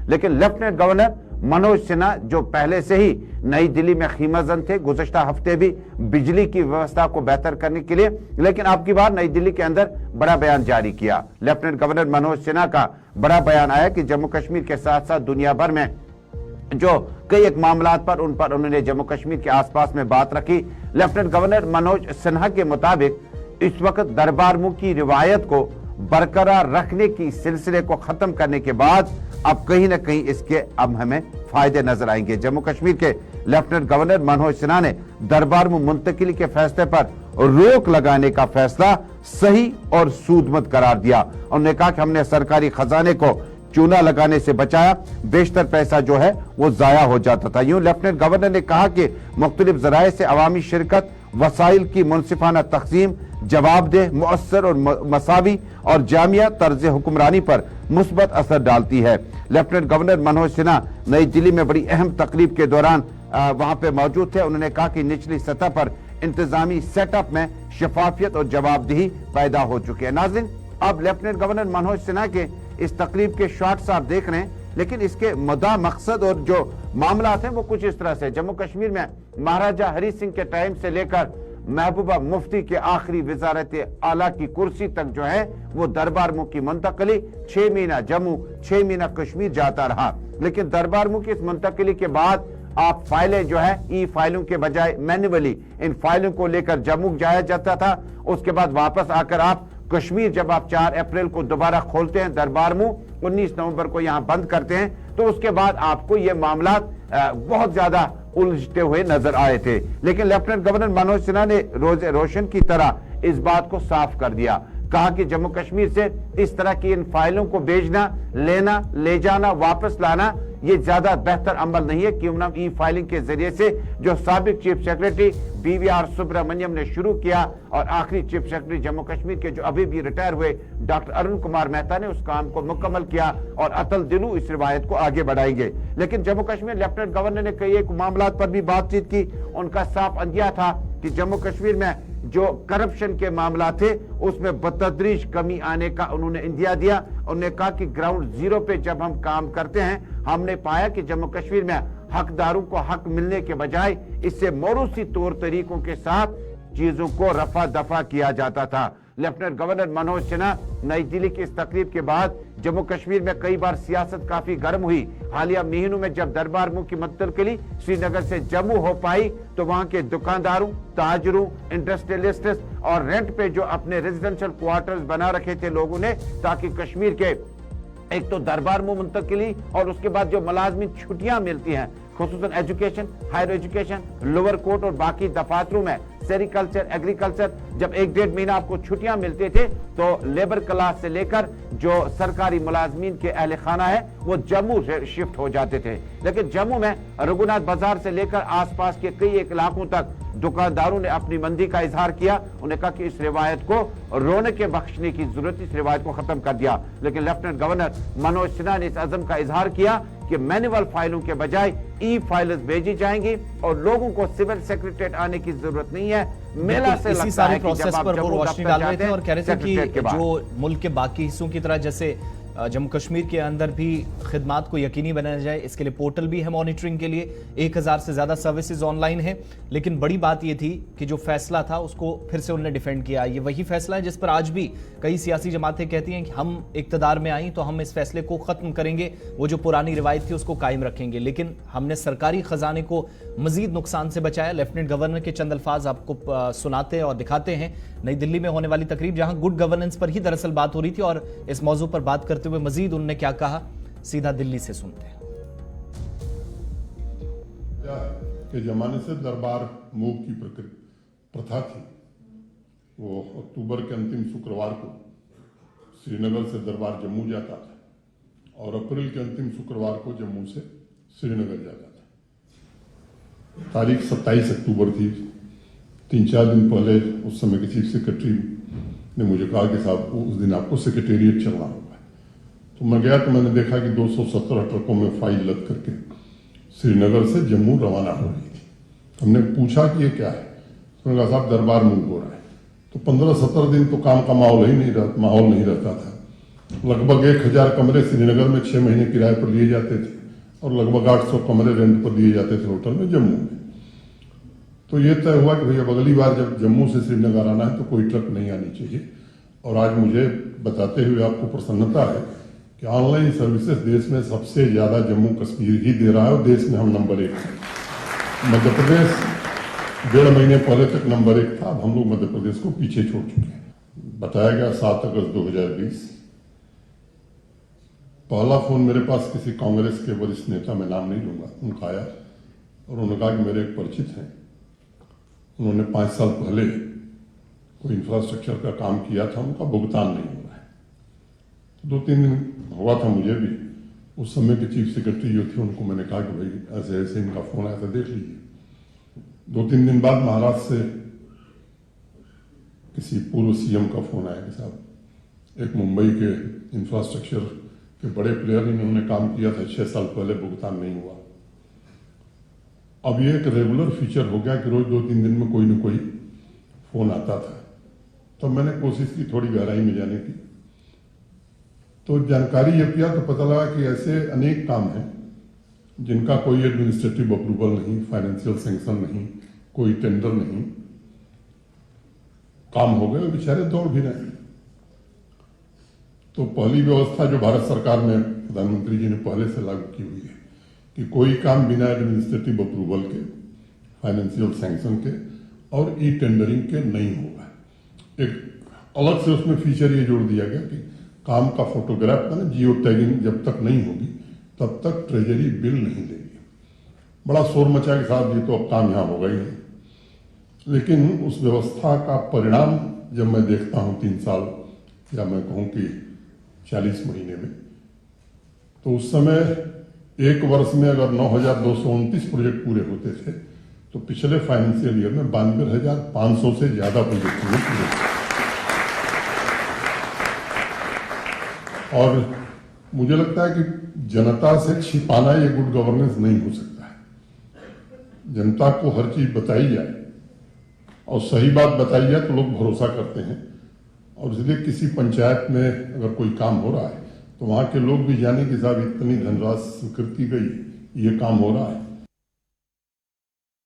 लेकिन lieutenant governor Manoj Sinha जो पहले से ही नई दिल्ली में खीमाजन थे, गुज़श्ता हफ्ते भी बिजली की व्यवस्था को बेहतर करने के लिए, लेकिन अब की बार नई दिल्ली के अंदर बड़ा बयान जारी किया। लेफ्टिनेंट गवर्नर मनोज सिन्हा का बड़ा बयान आया कि जम्मू कश्मीर के साथ साथ दुनिया भर में जो कई एक मामलात पर उन्होंने जम्मू कश्मीर के आसपास में बात रखी। लेफ्टिनेंट गवर्नर मनोज सिन्हा के मुताबिक इस वक्त दरबार मुँह की रिवायत को बरकरार रखने की सिलसिले को खत्म करने के बाद अब कहीं ना कहीं इसके अब हमें फायदे नजर आएंगे। जम्मू कश्मीर के लेफ्टिनेंट गवर्नर मनोज सिन्हा ने दरबार मुँह मुंतकिली के फैसले पर रोक लगाने का फैसला सही और सूदमंद करार दिया। उन्होंने कहा कि हमने सरकारी खजाने को चूना लगाने से बचाया, बेशतर पैसा जो है वो जाया हो जाता था। यूं लेफ्टिनेंट गवर्नर ने कहा कि मुख्तलिफ जराए से अवामी शिरकत, वसाइल की मुनसिफाना तकसीम, जवाबदेह, मुअस्सर और मसावी और जामिया तर्ज हुक्मरानी पर मुस्बत असर डालती है। लेफ्टिनेंट गवर्नर मनोज सिन्हा नई दिल्ली में बड़ी अहम तकरीब के दौरान वहां पे मौजूद थे। उन्होंने कहा कि निचली सतह पर इंतजामी सेटअप में शफाफियत और जवाबदेही पैदा हो चुकी है। नाज़रीन, अब लेफ्टिनेंट गवर्नर मनोज सिन्हा के इस तकरीब के शॉट्स आप देख रहे हैं, लेकिन इसके मुद्दा, मकसद और जो मामला हैं वो कुछ इस तरह से। जम्मू कश्मीर में महाराजा हरी सिंह के टाइम से लेकर महबूबा मुफ्ती के आखिरी वजारत आला की कुर्सी तक जो है वो दरबार मुँह की मुंतकली 6 महीना जम्मू, 6 महीना कश्मीर जाता रहा। लेकिन दरबार मुँह की इस मुंतकली के बाद आप फाइलें जो है ई फाइलों के बजाय मैन्युअली इन फाइलों को लेकर जम्मू जाया जाता था। उसके बाद वापस आकर आप कश्मीर, जब आप 4 अप्रैल को दोबारा खोलते हैं दरबार मुँह, 19 नवंबर को यहां बंद करते हैं, तो उसके बाद आपको ये मामला बहुत ज्यादा उलझते हुए नजर आए थे। लेकिन लेफ्टिनेंट गवर्नर मनोज सिन्हा ने रोजे रोशन की तरह इस बात को साफ कर दिया। कहा कि जम्मू कश्मीर से इस तरह की इन फाइलों को भेजना, लेना, ले जाना, वापस लाना ये ज्यादा बेहतर अमल नहीं है। क्यों ना ई फाइलिंग के जरिए से जो साबिक चीफ सेक्रेटरी BVR सुब्रमण्यम ने शुरू किया और आखिरी चीफ सेक्रेटरी जम्मू कश्मीर के जो अभी भी रिटायर हुए डॉक्टर अरुण कुमार मेहता ने उस काम को मुकम्मल किया और अतल दिलू इस रिवायत को आगे बढ़ाएंगे। लेकिन जम्मू कश्मीर लेफ्टिनेंट गवर्नर ने कई एक मामला पर भी बातचीत की। उनका साफ अंदिया था कि जम्मू कश्मीर में जो करप्शन के मामला थे उसमें बतदरीज कमी आने का उन्होंने इंदिया दिया। उन्होंने कहा कि ग्राउंड जीरो पे जब हम काम करते हैं, हमने पाया कि जम्मू कश्मीर में हकदारों को हक मिलने के बजाय इससे मौरूसी तौर तरीकों के साथ चीजों को रफा दफा किया जाता था। लेफ्टिनेंट गवर्नर मनोज सिन्हा नई दिल्ली की इस तकरीब के बाद जम्मू कश्मीर में कई बार सियासत काफी गर्म हुई। हालिया महीनों में जब दरबार मुँह की मुंतकिली श्रीनगर से जम्मू हो पाई तो वहां के दुकानदारों, ताजरों, इंडस्ट्रियलिस्ट्स और रेंट पे जो अपने रेजिडेंशियल क्वार्टर्स बना रखे थे लोगों ने, ताकि कश्मीर के एक तो दरबार मुँह मुंतकिली और उसके बाद जो मुलाजमिन छुट्टियां मिलती हैं, खुसूसन education, higher education, lower court और बाकी दफातरों में सेरिकल्चर, एग्रीकल्चर, जब 1-1.5 महीना आपको छुट्टियां मिलते थे तो लेबर क्लास से लेकर जो सरकारी मुलाजमीन के अहले खाना है वो जम्मू से शिफ्ट हो जाते थे। लेकिन जम्मू में रघुनाथ बाजार से लेकर आसपास के कई एक इलाकों तक दुकानदारों ने अपनी मंदी का इजहार किया। उन्होंने कहा कि इस रिवायत को रौनक बख्शने की जरूरत, इस रिवायत को खत्म कर दिया। लेकिन लेफ्टिनेंट गवर्नर मनोज सिन्हा ने इस अज़म का इजहार किया कि मैनुअल फाइलों के बजाय ई फाइल्स भेजी जाएंगी और लोगों को सिविल सेक्रेटरीट आने की जरूरत नहीं है। मेला से इसी सारे प्रोसेस पर वो रोशनी डाल रहे थे और कह रहे थे कि जो मुल्क के बाकी हिस्सों की तरह जैसे जम्मू कश्मीर के अंदर भी खिदमात को यकीनी बनाया जाए, इसके लिए पोर्टल भी है मॉनिटरिंग के लिए, 1000 से ज्यादा सर्विसेज ऑनलाइन है। लेकिन बड़ी बात यह थी कि जो फैसला था उसको फिर से उन्होंने डिफेंड किया। ये वही फैसला है जिस पर आज भी कई सियासी जमातें कहती हैं कि हम इक्तदार में आई तो हम इस फैसले को खत्म करेंगे, वो जो पुरानी रिवायत थी उसको कायम रखेंगे। लेकिन हमने सरकारी खजाने को मजीद नुकसान से बचाया। लेफ्टिनेंट गवर्नर के चंद अल्फाज आपको सुनाते और दिखाते हैं। नई दिल्ली में होने वाली तकरीब जहां गुड गवर्नेंस पर ही दरअसल बात हो रही थी और इस मौजू पर बात करते हुए मजीद उन्होंने क्या कहा, सीधा दिल्ली से सुनते हैं। के जमाने से दरबार मुँह की प्रथा थी, वो अक्टूबर के अंतिम शुक्रवार को श्रीनगर से दरबार जम्मू जाता था और अप्रैल के अंतिम शुक्रवार को जम्मू से श्रीनगर जाता था। तारीख 27 अक्टूबर थी। 3-4 दिन पहले उस समय के चीफ सेक्रेटरी ने मुझे कहा कि साहब उस दिन आपको सेक्रेटेरिएट चलना होगा। तो मैं गया तो मैंने देखा कि 217 ट्रकों में फाइल लद करके श्रीनगर से जम्मू रवाना हो रही थी। हमने पूछा कि ये क्या है, तो उन्होंने कहा साहब दरबार मुँह हो रहा है। तो 15-17 दिन तो काम का माहौल नहीं रहता था। लगभग 1000 कमरे श्रीनगर में 6 महीने किराए पर लिए जाते थे और लगभग 800 कमरे रेंट पर दिए जाते थे होटल में जम्मू में। तो ये तय हुआ कि भैया अगली बार जब जम्मू से श्रीनगर आना है तो कोई ट्रक नहीं आनी चाहिए। और आज मुझे बताते हुए आपको प्रसन्नता है कि ऑनलाइन सर्विसेज देश में सबसे ज्यादा जम्मू कश्मीर ही दे रहा है और देश में हम नंबर 1 हैं। मध्य प्रदेश 1.5 महीने पहले तक नंबर 1 था, अब हम लोग मध्य प्रदेश को पीछे छोड़ चुके हैं। बताया गया 7 अगस्त 2020 पहला फोन मेरे पास किसी कांग्रेस के वरिष्ठ नेता, में नाम नहीं लूंगा, उनका आया और उन्होंने कहा कि मेरे एक परिचित हैं, उन्होंने 5 साल पहले कोई इंफ्रास्ट्रक्चर का काम किया था, उनका भुगतान नहीं हो रहा है। 2-3 दिन हुआ था मुझे भी, उस समय के चीफ सेक्रेटरी जो थे उनको मैंने कहा कि भाई ऐसे ऐसे इनका फोन आया था, देख लीजिए। 2-3 दिन बाद महाराष्ट्र से किसी पूर्व सीएम का फोन आया कि साहब एक मुंबई के इंफ्रास्ट्रक्चर के बड़े प्लेयर इन्होंने काम किया था 6 साल पहले, भुगतान नहीं हुआ। अब ये एक रेगुलर फीचर हो गया कि रोज 2-3 दिन में कोई न कोई फोन आता था। तो मैंने कोशिश की थोड़ी गहराई में जाने की, तो जानकारी ये किया तो पता लगा कि ऐसे अनेक काम हैं जिनका कोई एडमिनिस्ट्रेटिव अप्रूवल नहीं, फाइनेंशियल सैंक्शन नहीं, कोई टेंडर नहीं, काम हो गए, बेचारे दौड़ भी रहे हैं। तो पहली व्यवस्था जो भारत सरकार ने, प्रधानमंत्री जी ने पहले से लागू की हुई है कि कोई काम बिना एडमिनिस्ट्रेटिव अप्रूवल के, फाइनेंशियल सैंक्शन के और ई टेंडरिंग के नहीं होगा। एक अलग से उसमें फीचर ये जोड़ दिया गया कि काम का फोटोग्राफ का जियो टैगिंग जब तक नहीं होगी तब तक ट्रेजरी बिल नहीं देगी। बड़ा शोर मचा कि साहब ये तो अब काम यहां होगा ही नहीं। लेकिन उस व्यवस्था का परिणाम जब मैं देखता हूं 3 साल या मैं कहूं कि 40 महीने में, तो उस समय एक वर्ष में अगर 9,229 प्रोजेक्ट पूरे होते थे तो पिछले फाइनेंशियल ईयर में 92,500 से ज्यादा प्रोजेक्ट पूरे हुए। और मुझे लगता है कि जनता से छिपाना ये गुड गवर्नेंस नहीं हो सकता है। जनता को हर चीज बताई जाए और सही बात बताई जाए तो लोग भरोसा करते हैं। और इसलिए किसी पंचायत में अगर कोई काम हो रहा है तो वहां के लोग भी जाने कि साहब इतनी धनराशि स्वीकृति गई, ये काम हो रहा है।